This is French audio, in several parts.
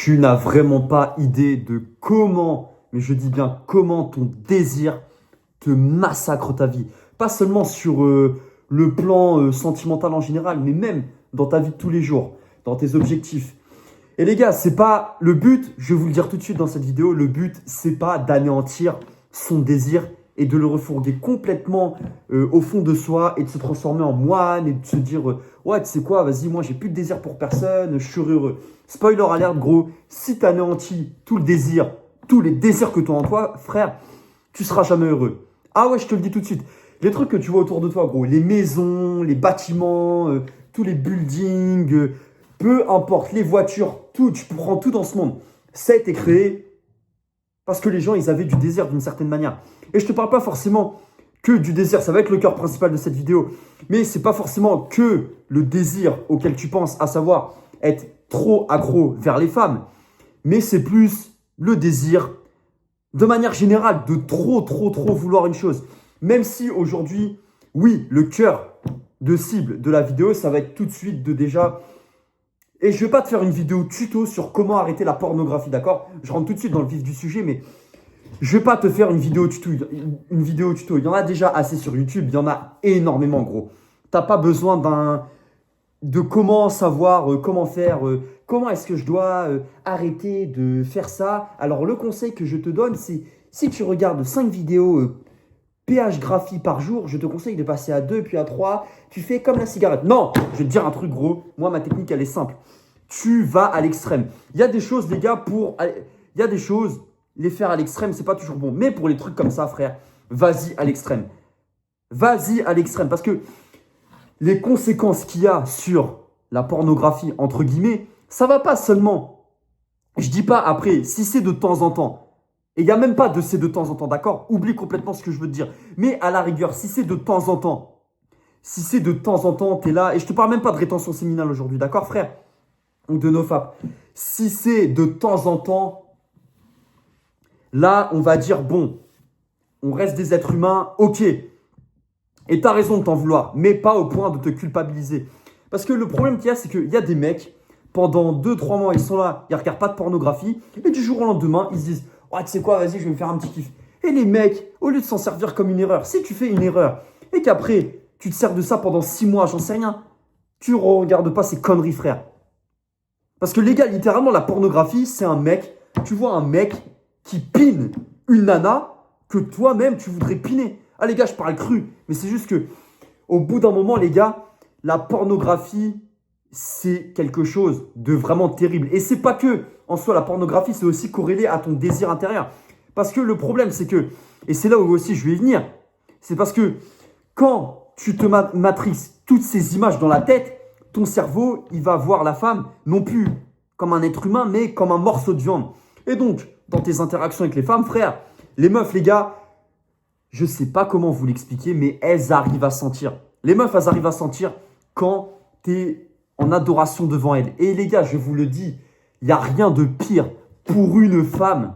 Tu n'as vraiment pas idée de comment, mais je dis bien comment ton désir te massacre ta vie. Pas seulement sur le plan sentimental en général, mais même dans ta vie de tous les jours, dans tes objectifs. Et les gars, c'est pas le but, je vais vous le dire tout de suite dans cette vidéo, le but, c'est pas d'anéantir son désir et de le refourguer complètement au fond de soi et de se transformer en moine et de se dire ouais, tu sais quoi, vas-y, moi j'ai plus de désir pour personne, je suis heureux. Spoiler alert, gros, si tu anéantis tout le désir, tous les désirs que tu as en toi, frère, tu seras jamais heureux. Ah ouais, je te le dis tout de suite. Les trucs que tu vois autour de toi, gros, les maisons, les bâtiments, tous les buildings, peu importe, les voitures, tout, tu prends tout dans ce monde. Ça a été créé parce que les gens, ils avaient du désir d'une certaine manière. Et je ne te parle pas forcément que du désir, ça va être le cœur principal de cette vidéo. Mais ce n'est pas forcément que le désir auquel tu penses, à savoir être trop accro vers les femmes. Mais c'est plus le désir, de manière générale, de trop vouloir une chose. Même si aujourd'hui, oui, le cœur de cible de la vidéo, ça va être tout de suite de déjà... Et je ne vais pas te faire une vidéo tuto sur comment arrêter la pornographie, d'accord? Je rentre tout de suite dans le vif du sujet, mais je ne vais pas te faire une vidéo tuto. Il y en a déjà assez sur YouTube, il y en a énormément, gros. Tu n'as pas besoin de comment savoir, comment faire, comment est-ce que je dois arrêter de faire ça. Alors, le conseil que je te donne, c'est si tu regardes 5 vidéos PH graphie par jour, je te conseille de passer à 2, puis à 3. Tu fais comme la cigarette. Non, je vais te dire un truc, gros. Moi, ma technique, elle est simple. Tu vas à l'extrême. Il y a des choses, les gars, il y a des choses, les faire à l'extrême, c'est pas toujours bon. Mais pour les trucs comme ça, frère, vas-y à l'extrême. Vas-y à l'extrême. Parce que les conséquences qu'il y a sur la pornographie, entre guillemets, ça va pas seulement. Je dis pas après, si c'est de temps en temps. Et il n'y a même pas de c'est de temps en temps, d'accord? Oublie complètement ce que je veux te dire. Mais à la rigueur, si c'est de temps en temps, t'es là, et je te parle même pas de rétention séminale aujourd'hui, d'accord, frère? Ou de nofap. Si c'est de temps en temps, là, on va dire, bon, on reste des êtres humains, ok. Et tu as raison de t'en vouloir, mais pas au point de te culpabiliser. Parce que le problème qu'il y a, c'est qu'il y a des mecs, pendant 2-3 mois, ils sont là, ils regardent pas de pornographie, et du jour au lendemain, ils se disent, ouais, tu sais quoi, vas-y, je vais me faire un petit kiff. Et les mecs, au lieu de s'en servir comme une erreur, si tu fais une erreur, et qu'après, tu te sers de ça pendant 6 mois, j'en sais rien, tu ne regardes pas ces conneries, frère. Parce que les gars, littéralement, la pornographie, c'est un mec, tu vois un mec qui pine une nana que toi-même, tu voudrais piner. Ah les gars, je parle cru, mais c'est juste que au bout d'un moment, les gars, la pornographie, c'est quelque chose de vraiment terrible. Et c'est pas que, en soi, la pornographie, c'est aussi corrélé à ton désir intérieur. Parce que le problème, c'est que, et c'est là où aussi je vais y venir, c'est parce que quand tu te matrices toutes ces images dans la tête, ton cerveau, il va voir la femme non plus comme un être humain, mais comme un morceau de viande. Et donc, dans tes interactions avec les femmes, frère, les meufs, les gars, je ne sais pas comment vous l'expliquer, mais elles arrivent à sentir. Les meufs, elles arrivent à sentir quand tu es en adoration devant elles. Et les gars, je vous le dis, il n'y a rien de pire pour une femme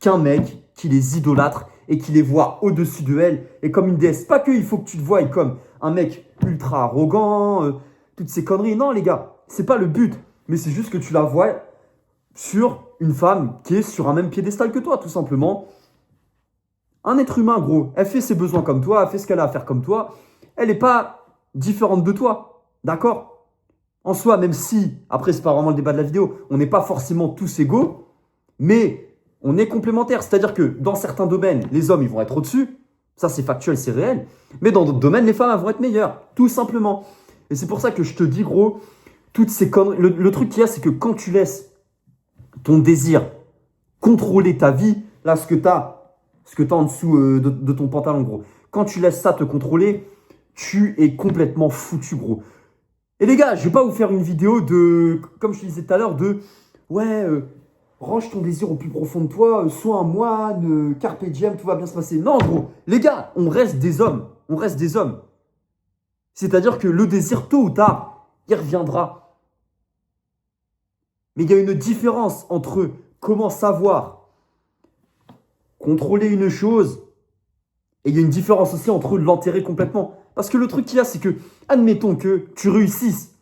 qu'un mec qui les idolâtre et qui les voit au-dessus de elle et comme une déesse. Pas que il faut que tu te voies comme un mec ultra arrogant, toutes ces conneries. Non, les gars, c'est pas le but. Mais c'est juste que tu la vois sur une femme qui est sur un même piédestal que toi, tout simplement. Un être humain, gros, elle fait ses besoins comme toi, elle fait ce qu'elle a à faire comme toi. Elle n'est pas différente de toi, d'accord? En soi, même si, après, c'est pas vraiment le débat de la vidéo, on n'est pas forcément tous égaux, mais on est complémentaires. C'est-à-dire que dans certains domaines, les hommes, ils vont être au-dessus. Ça, c'est factuel, c'est réel. Mais dans d'autres domaines, les femmes, elles vont être meilleures, tout simplement. Et c'est pour ça que je te dis, gros, toutes ces conneries. Le truc qu'il y a, c'est que quand tu laisses ton désir contrôler ta vie, là, ce que tu as en dessous de ton pantalon, gros. Quand tu laisses ça te contrôler, tu es complètement foutu, gros. Et les gars, je vais pas vous faire une vidéo de, comme je te disais tout à l'heure, de ouais, range ton désir au plus profond de toi, sois un moine, carpe diem, tout va bien se passer. Non, gros, les gars, on reste des hommes. On reste des hommes. C'est-à-dire que le désir, tôt ou tard, il reviendra. Mais il y a une différence entre comment savoir contrôler une chose, et il y a une différence aussi entre l'enterrer complètement. Parce que le truc qu'il y a, c'est que, admettons que tu réussisses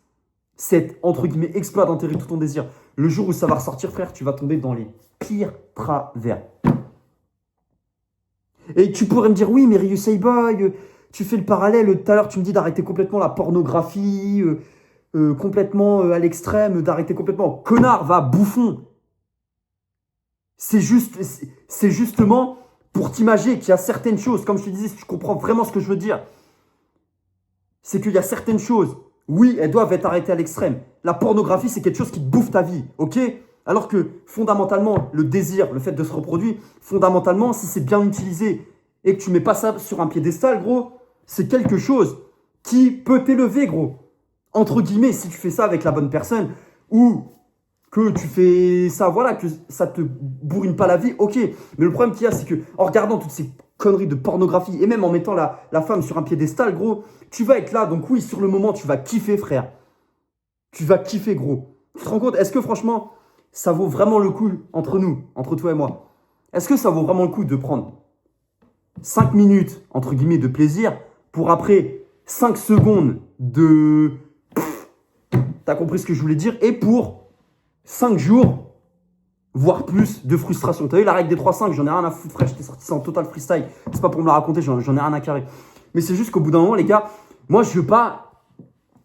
cet, entre guillemets, exploit d'enterrer tout ton désir. Le jour où ça va ressortir, frère, tu vas tomber dans les pires travers. Et tu pourrais me dire, oui, mais Ryu Boy, tu fais le parallèle. Tout à l'heure, tu me dis d'arrêter complètement la pornographie, complètement à l'extrême, d'arrêter complètement. Connard, va, bouffon. C'est justement pour t'imager qu'il y a certaines choses, comme je te disais, si tu comprends vraiment ce que je veux dire, c'est qu'il y a certaines choses, oui, elles doivent être arrêtées à l'extrême. La pornographie, c'est quelque chose qui te bouffe ta vie, ok? Alors que fondamentalement, le désir, le fait de se reproduire, fondamentalement, si c'est bien utilisé et que tu mets pas ça sur un piédestal, gros, c'est quelque chose qui peut t'élever, gros. Entre guillemets, si tu fais ça avec la bonne personne ou que tu fais ça, voilà, que ça te bourrine pas la vie, ok. Mais le problème qu'il y a, c'est que en regardant toutes ces conneries de pornographie et même en mettant la femme sur un piédestal, gros, tu vas être là. Donc oui, sur le moment, tu vas kiffer, frère. Tu vas kiffer, gros. Tu te rends compte? Est-ce que franchement, ça vaut vraiment le coup entre nous, entre toi et moi? Est-ce que ça vaut vraiment le coup de prendre 5 minutes, entre guillemets, de plaisir pour après 5 secondes de... T'as compris ce que je voulais dire? Et pour 5 jours, voire plus, de frustration. T'as vu la règle des 3-5, j'en ai rien à foutre, frère. J'étais sorti ça en total freestyle. C'est pas pour me la raconter, j'en ai rien à carrer. Mais c'est juste qu'au bout d'un moment, les gars, moi, je veux pas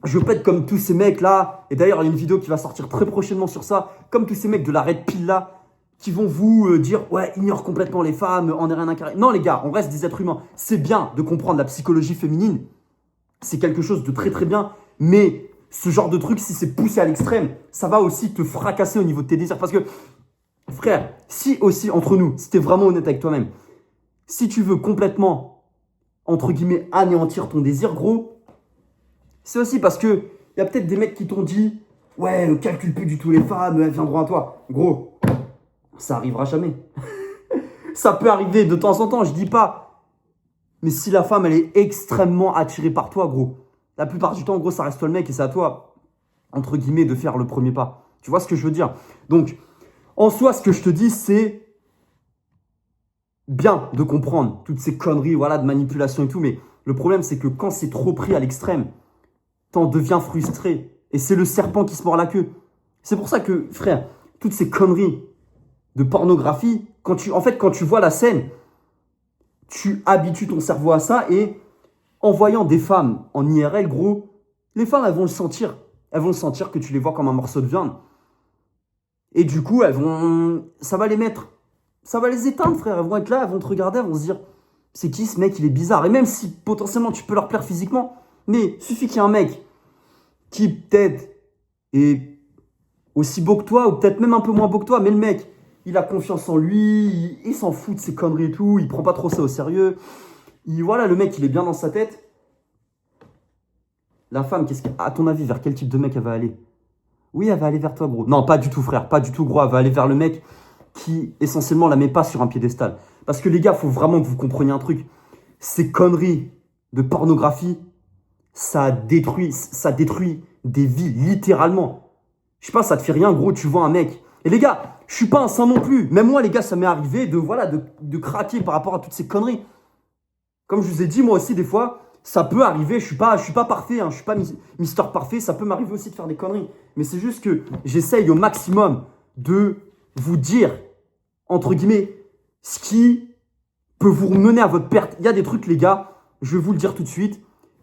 être comme tous ces mecs là. Et d'ailleurs, il y a une vidéo qui va sortir très prochainement sur ça. Comme tous ces mecs de la Red Pill là, qui vont vous dire, ouais, ignore complètement les femmes, en est rien à carrer. Non, les gars, on reste des êtres humains. C'est bien de comprendre la psychologie féminine. C'est quelque chose de très très bien. Mais ce genre de truc, si c'est poussé à l'extrême, ça va aussi te fracasser au niveau de tes désirs. Parce que, frère, si aussi, entre nous, si t'es vraiment honnête avec toi-même, si tu veux complètement, entre guillemets, anéantir ton désir, gros, c'est aussi parce que il y a peut-être des mecs qui t'ont dit, ouais, calcule plus du tout les femmes, elles viendront à toi. Gros, ça arrivera jamais. Ça peut arriver de temps en temps, je dis pas. Mais si la femme, elle est extrêmement attirée par toi, gros, la plupart du temps, gros, ça reste toi le mec et c'est à toi, entre guillemets, de faire le premier pas. Tu vois ce que je veux dire? Donc, en soi, ce que je te dis, c'est bien de comprendre toutes ces conneries, voilà, de manipulation et tout. Mais le problème, c'est que quand c'est trop pris à l'extrême, t'en deviens frustré. Et c'est le serpent qui se mord la queue. C'est pour ça que, frère, toutes ces conneries de pornographie, quand tu vois la scène, tu habitues ton cerveau à ça et en voyant des femmes en IRL, gros, les femmes, elles vont le sentir. Elles vont le sentir que tu les vois comme un morceau de viande. Et du coup, ça va les éteindre, frère. Elles vont être là, elles vont te regarder, elles vont se dire, c'est qui ce mec, il est bizarre. Et même si potentiellement tu peux leur plaire physiquement, mais suffit qu'il y ait un mec qui peut-être est aussi beau que toi, ou peut-être même un peu moins beau que toi, mais le mec, il a confiance en lui, il s'en fout de ses conneries et tout, il prend pas trop ça au sérieux. Voilà, le mec, il est bien dans sa tête. La femme, à ton avis, vers quel type de mec elle va aller? Oui, elle va aller vers toi, gros. Non, pas du tout, frère, pas du tout, gros. Elle va aller vers le mec qui, essentiellement, la met pas sur un piédestal. Parce que les gars, faut vraiment que vous compreniez un truc. Ces conneries de pornographie, ça détruit des vies, littéralement. Je sais pas, ça te fait rien, gros, tu vois un mec. Et les gars, je suis pas un saint non plus. Même moi, les gars, ça m'est arrivé de craquer par rapport à toutes ces conneries. Comme je vous ai dit, moi aussi, des fois, ça peut arriver. Je suis pas parfait, hein, je suis pas Mister Parfait. Ça peut m'arriver aussi de faire des conneries. Mais c'est juste que j'essaye au maximum de vous dire, entre guillemets, ce qui peut vous mener à votre perte. Il y a des trucs, les gars, je vais vous le dire tout de suite.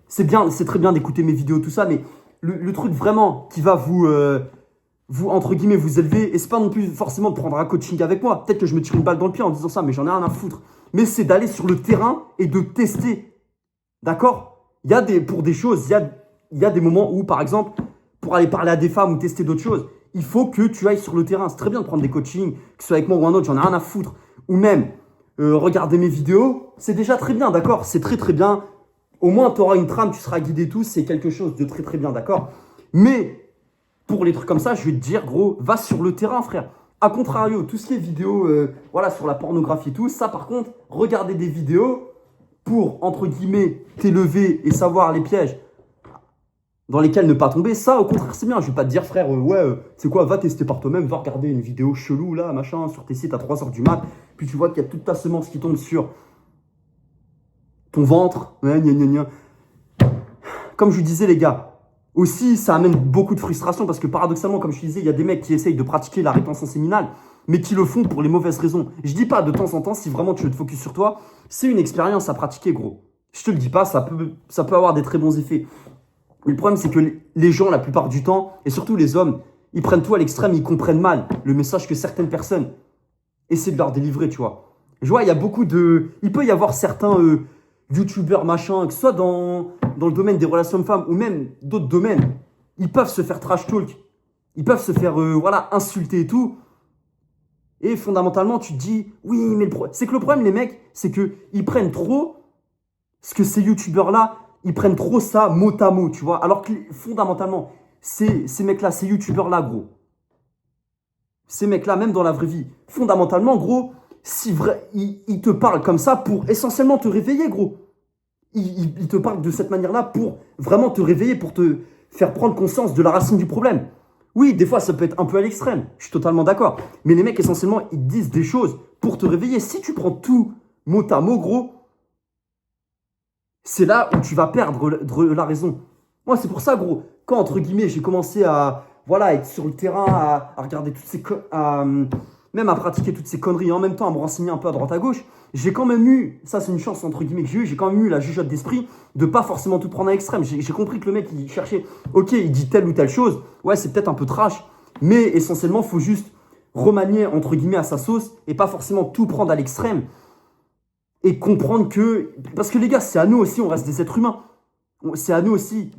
C'est bien, c'est très bien d'écouter mes vidéos, tout ça, mais le truc vraiment qui va vous, entre guillemets, vous élever, et c'est pas non plus forcément de prendre un coaching avec moi. Peut-être que je me tire une balle dans le pied en disant ça, mais j'en ai rien à foutre. Mais c'est d'aller sur le terrain et de tester. D'accord? Pour des choses, il y a des moments où, par exemple, pour aller parler à des femmes ou tester d'autres choses, il faut que tu ailles sur le terrain. C'est très bien de prendre des coachings, que ce soit avec moi ou un autre, j'en ai rien à foutre. Ou même, regarder mes vidéos, c'est déjà très bien, d'accord? C'est très très bien. Au moins, tu auras une trame, tu seras guidé tout, c'est quelque chose de très très bien, d'accord? Mais, pour les trucs comme ça, je vais te dire, gros, va sur le terrain, frère. A contrario, tout ce qui est vidéo, voilà, sur la pornographie et tout, ça par contre, regarder des vidéos pour, entre guillemets, t'élever et savoir les pièges dans lesquels ne pas tomber, ça, au contraire, c'est bien. Je vais pas te dire, frère, c'est quoi, va tester par toi-même, va regarder une vidéo chelou, là, machin, sur tes sites à 3h du mat, puis tu vois qu'il y a toute ta semence qui tombe sur ton ventre, ouais, gna, gna, gna. Comme je vous disais, les gars, Aussi, ça amène beaucoup de frustration parce que paradoxalement, comme je te disais, il y a des mecs qui essayent de pratiquer la rétention séminale, mais qui le font pour les mauvaises raisons. Je dis pas de temps en temps, si vraiment tu veux te focus sur toi, c'est une expérience à pratiquer, gros. Je te le dis pas, ça peut avoir des très bons effets. Mais le problème, c'est que les gens, la plupart du temps, et surtout les hommes, ils prennent tout à l'extrême, ils comprennent mal le message que certaines personnes essaient de leur délivrer, tu vois. Je vois, il y a beaucoup de... Il peut y avoir certains youtubeurs, machin, que ce soit dans le domaine des relations hommes-femmes ou même d'autres domaines, ils peuvent se faire trash talk. Ils peuvent se faire, voilà, insulter et tout. Et fondamentalement, tu te dis, oui, mais c'est que le problème, les mecs, c'est qu'ils prennent trop ce que ces youtubeurs-là, ils prennent trop ça mot à mot, tu vois. Alors que fondamentalement, ces mecs-là, ces youtubeurs-là, gros, ces mecs-là, même dans la vraie vie, fondamentalement, gros, si vrai, ils te parlent comme ça pour essentiellement te réveiller, gros. Ils te parlent de cette manière-là pour vraiment te réveiller, pour te faire prendre conscience de la racine du problème. Oui, des fois, ça peut être un peu à l'extrême. Je suis totalement d'accord. Mais les mecs, essentiellement, ils disent des choses pour te réveiller. Si tu prends tout mot à mot, gros, c'est là où tu vas perdre la raison. Moi, c'est pour ça, gros, quand, entre guillemets, j'ai commencé à, voilà, être sur le terrain, à regarder toutes ces... même à pratiquer toutes ces conneries et en même temps à me renseigner un peu à droite à gauche, j'ai quand même eu, ça c'est une chance entre guillemets que j'ai quand même eu la jugeote d'esprit de pas forcément tout prendre à l'extrême. J'ai compris que le mec il cherchait, ok, il dit telle ou telle chose, ouais c'est peut-être un peu trash, mais essentiellement il faut juste remanier entre guillemets à sa sauce et pas forcément tout prendre à l'extrême et comprendre que, parce que les gars c'est à nous aussi, on reste des êtres humains, c'est à nous aussi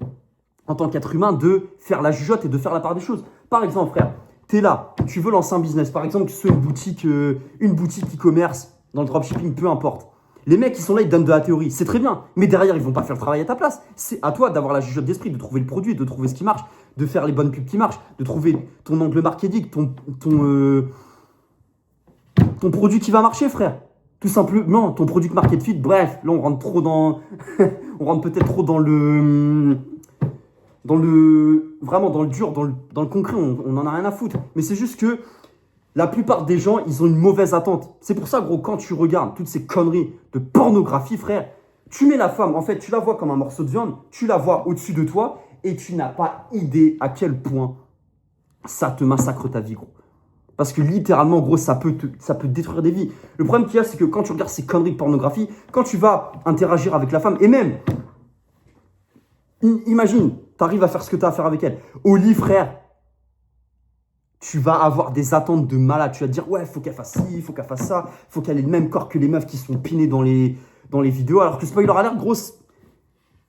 en tant qu'être humain de faire la jugeote et de faire la part des choses. Par exemple frère, t'es là, tu veux lancer un business, par exemple, que ce soit une boutique e-commerce, dans le dropshipping, peu importe. Les mecs, ils sont là, ils donnent de la théorie, c'est très bien, mais derrière, ils vont pas faire le travail à ta place. C'est à toi d'avoir la jugeote d'esprit, de trouver le produit, de trouver ce qui marche, de faire les bonnes pubs qui marchent, de trouver ton angle marketing, ton produit qui va marcher, frère. Tout simplement, ton produit market fit, bref, là, on rentre trop dans... on rentre peut-être trop vraiment dans le dur, dans le concret, on en a rien à foutre. Mais c'est juste que la plupart des gens, ils ont une mauvaise attente. C'est pour ça, gros, quand tu regardes toutes ces conneries de pornographie, frère, tu mets la femme, en fait, tu la vois comme un morceau de viande, tu la vois au-dessus de toi et tu n'as pas idée à quel point ça te massacre ta vie, gros. Parce que littéralement, gros, ça peut détruire des vies. Le problème qu'il y a, c'est que quand tu regardes ces conneries de pornographie, quand tu vas interagir avec la femme, et même, imagine, tu arrives à faire ce que tu as à faire avec elle. Au lit, frère, tu vas avoir des attentes de malade. Tu vas te dire, ouais, faut qu'elle fasse ci, faut qu'elle fasse ça, faut qu'elle ait le même corps que les meufs qui sont pinées dans les vidéos. Alors que spoiler alert, gros,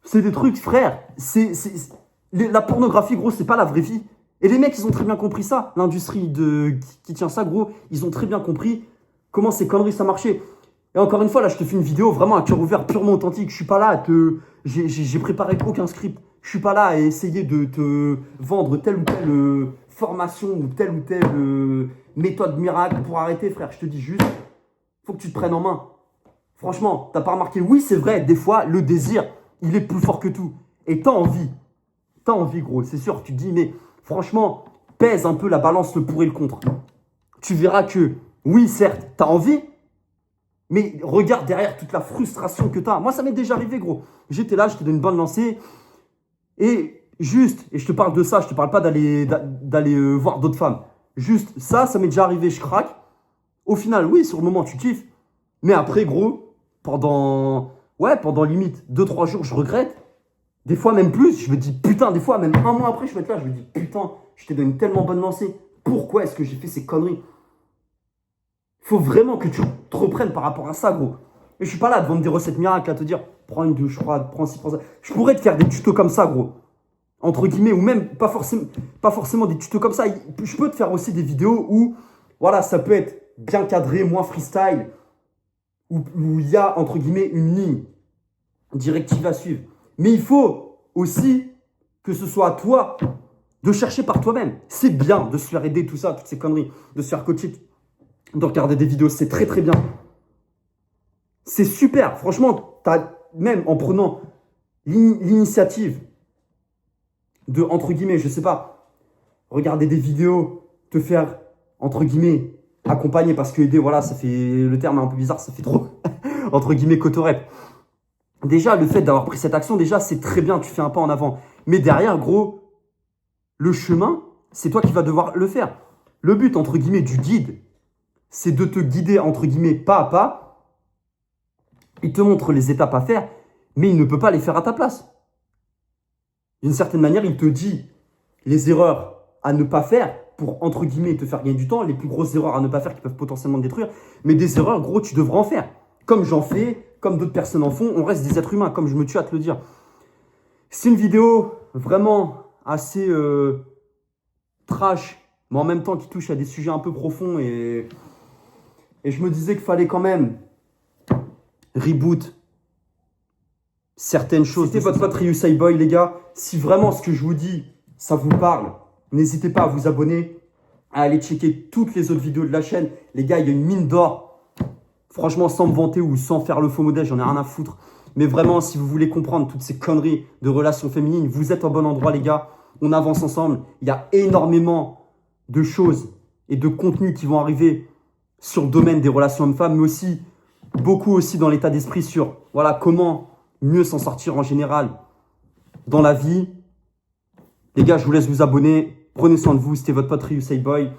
c'est des trucs, frère. La pornographie, gros, c'est pas la vraie vie. Et les mecs, ils ont très bien compris ça. L'industrie qui tient ça, gros, ils ont très bien compris comment ces conneries ça marchait. Et encore une fois, là, je te fais une vidéo vraiment à cœur ouvert, purement authentique. Je suis pas là à j'ai préparé aucun script. Je suis pas là à essayer de te vendre telle ou telle formation ou telle méthode miracle pour arrêter, frère. Je te dis juste, faut que tu te prennes en main. Franchement, t'as pas remarqué? Oui, c'est vrai, des fois, le désir, il est plus fort que tout. Et t'as envie. T'as envie, gros. C'est sûr, tu te dis, mais franchement, pèse un peu la balance, le pour et le contre. Tu verras que, oui, certes, t'as envie, mais regarde derrière toute la frustration que tu as. Moi, ça m'est déjà arrivé, gros. J'étais là, je te donne une bonne lancée. Et juste, et je te parle de ça, je te parle pas d'aller voir d'autres femmes. Juste, ça m'est déjà arrivé, je craque. Au final, oui, sur le moment, tu kiffes. Mais après, gros, pendant limite 2-3 jours, je regrette. Des fois, même plus. Je me dis, putain, des fois, même un mois après, je vais être là, je me dis, putain, je t'ai donné une tellement bonne lancée. Pourquoi est-ce que j'ai fait ces conneries? Faut vraiment que tu te reprennes par rapport à ça, gros. Et je suis pas là à te vendre des recettes miracles, à te dire, prends une douche froide, prends ci, prends ça. Je pourrais te faire des tutos comme ça, gros. Entre guillemets, ou même pas forcément des tutos comme ça. Je peux te faire aussi des vidéos où, voilà, ça peut être bien cadré, moins freestyle, où il y a, entre guillemets, une ligne directive à suivre. Mais il faut aussi que ce soit à toi de chercher par toi-même. C'est bien de se faire aider, tout ça, toutes ces conneries, de se faire coacher, de regarder des vidéos, c'est très très bien. C'est super. Franchement, même en prenant l'initiative de, entre guillemets, je sais pas, regarder des vidéos, te faire, entre guillemets, accompagner, parce que aider, voilà, ça fait, le terme est un peu bizarre, ça fait trop, entre guillemets, cotorep. Déjà, le fait d'avoir pris cette action, déjà, c'est très bien, tu fais un pas en avant. Mais derrière, gros, Le chemin, c'est toi qui vas devoir le faire. Le but, entre guillemets, du guide, c'est de te guider, entre guillemets, pas à pas. Il te montre les étapes à faire, mais il ne peut pas les faire à ta place. D'une certaine manière, il te dit les erreurs à ne pas faire pour, entre guillemets, te faire gagner du temps, les plus grosses erreurs à ne pas faire qui peuvent potentiellement te détruire. Mais des erreurs, gros, tu devras en faire. Comme j'en fais, comme d'autres personnes en font, on reste des êtres humains, comme je me tue à te le dire. C'est une vidéo vraiment assez trash, mais en même temps qui touche à des sujets un peu profonds. Et je me disais qu'il fallait quand même reboot certaines choses. C'était votre pote Ryusai Boy, les gars. Si vraiment ce que je vous dis, ça vous parle, n'hésitez pas à vous abonner, à aller checker toutes les autres vidéos de la chaîne. Les gars, il y a une mine d'or. Franchement, sans me vanter ou sans faire le faux modèle, j'en ai rien à foutre. Mais vraiment, si vous voulez comprendre toutes ces conneries de relations féminines, vous êtes au bon endroit, les gars. On avance ensemble. Il y a énormément de choses et de contenus qui vont arriver sur le domaine des relations hommes-femmes, mais aussi beaucoup aussi dans l'état d'esprit sur voilà, comment mieux s'en sortir en général dans la vie. Les gars, je vous laisse vous abonner. Prenez soin de vous. C'était votre pote Ryusai Boy.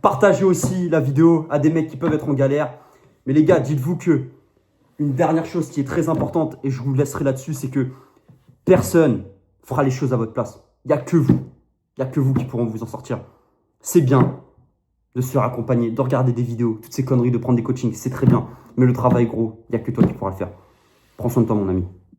Partagez aussi la vidéo à des mecs qui peuvent être en galère. Mais les gars, dites-vous que une dernière chose qui est très importante, et je vous laisserai là-dessus, c'est que personne fera les choses à votre place. Il n'y a que vous. Il n'y a que vous qui pourront vous en sortir. C'est bien de se faire accompagner, de regarder des vidéos, toutes ces conneries, de prendre des coachings, c'est très bien. Mais le travail, gros, il n'y a que toi qui pourras le faire. Prends soin de toi, mon ami.